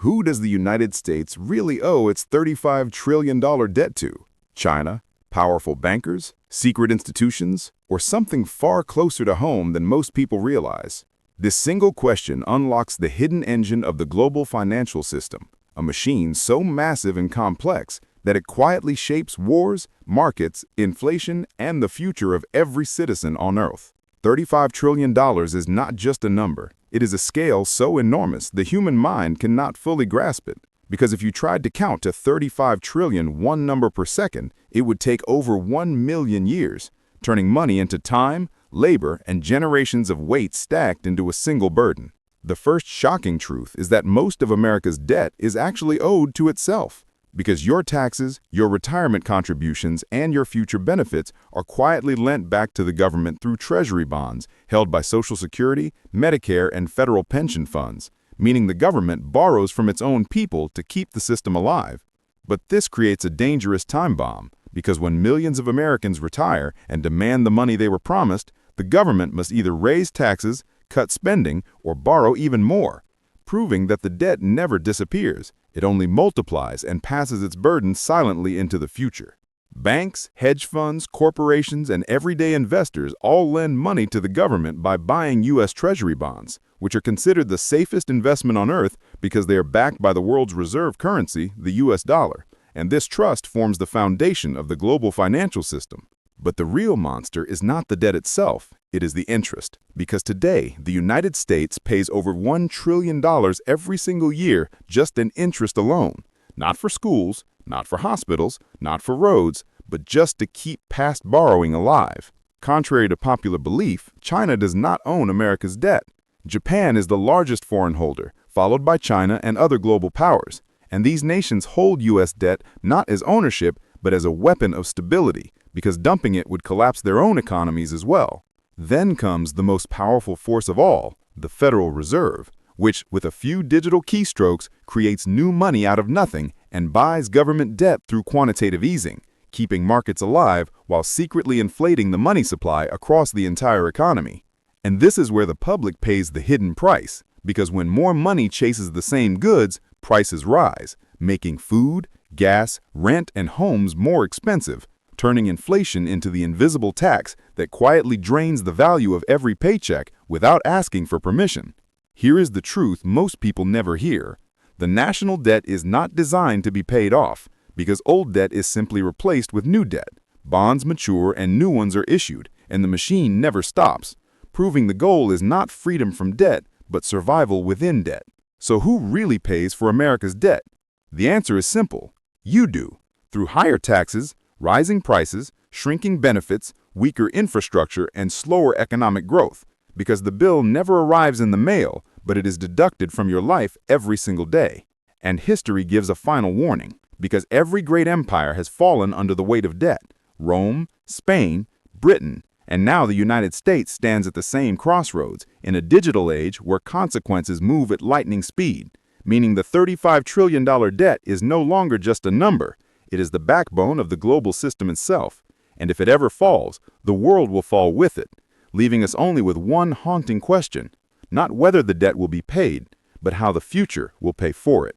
Who does the United States really owe its $35 trillion debt to? China, powerful bankers, secret institutions, or something far closer to home than most people realize? This single question unlocks the hidden engine of the global financial system, a machine so massive and complex that it quietly shapes wars, markets, inflation, and the future of every citizen on Earth. $35 trillion is not just a number. It is a scale so enormous the human mind cannot fully grasp it. Because if you tried to count to 35 trillion one number per second, it would take over 1 million years, turning money into time, labor, and generations of weight stacked into a single burden. The first shocking truth is that most of America's debt is actually owed to itself. Because your taxes, your retirement contributions, and your future benefits are quietly lent back to the government through treasury bonds held by Social Security, Medicare, and federal pension funds, meaning the government borrows from its own people to keep the system alive. But this creates a dangerous time bomb, because when millions of Americans retire and demand the money they were promised, the government must either raise taxes, cut spending, or borrow even more, proving that the debt never disappears. It only multiplies and passes its burden silently into the future. Banks, hedge funds, corporations, and everyday investors all lend money to the government by buying U.S. Treasury bonds, which are considered the safest investment on Earth because they are backed by the world's reserve currency, the U.S. dollar, and this trust forms the foundation of the global financial system. But the real monster is not the debt itself, it is the interest. Because today, the United States pays over $1 trillion every single year just in interest alone. Not for schools, not for hospitals, not for roads, but just to keep past borrowing alive. Contrary to popular belief, China does not own America's debt. Japan is the largest foreign holder, followed by China and other global powers. And these nations hold U.S. debt not as ownership, but as a weapon of stability, because dumping it would collapse their own economies as well. Then comes the most powerful force of all, the Federal Reserve, which, with a few digital keystrokes, creates new money out of nothing and buys government debt through quantitative easing, keeping markets alive while secretly inflating the money supply across the entire economy. And this is where the public pays the hidden price, because when more money chases the same goods, prices rise, making food, gas, rent, and homes more expensive, turning inflation into the invisible tax that quietly drains the value of every paycheck without asking for permission. Here is the truth most people never hear. The national debt is not designed to be paid off, because old debt is simply replaced with new debt. Bonds mature and new ones are issued, and the machine never stops, proving the goal is not freedom from debt, but survival within debt. So who really pays for America's debt? The answer is simple. You do, through higher taxes, rising prices, shrinking benefits, weaker infrastructure, and slower economic growth, because the bill never arrives in the mail, but it is deducted from your life every single day. And history gives a final warning, because every great empire has fallen under the weight of debt. Rome, Spain, Britain, and now the United States stands at the same crossroads in a digital age where consequences move at lightning speed, meaning the $35 trillion debt is no longer just a number. It is the backbone of the global system itself, and if it ever falls, the world will fall with it, leaving us only with one haunting question: not whether the debt will be paid, but how the future will pay for it.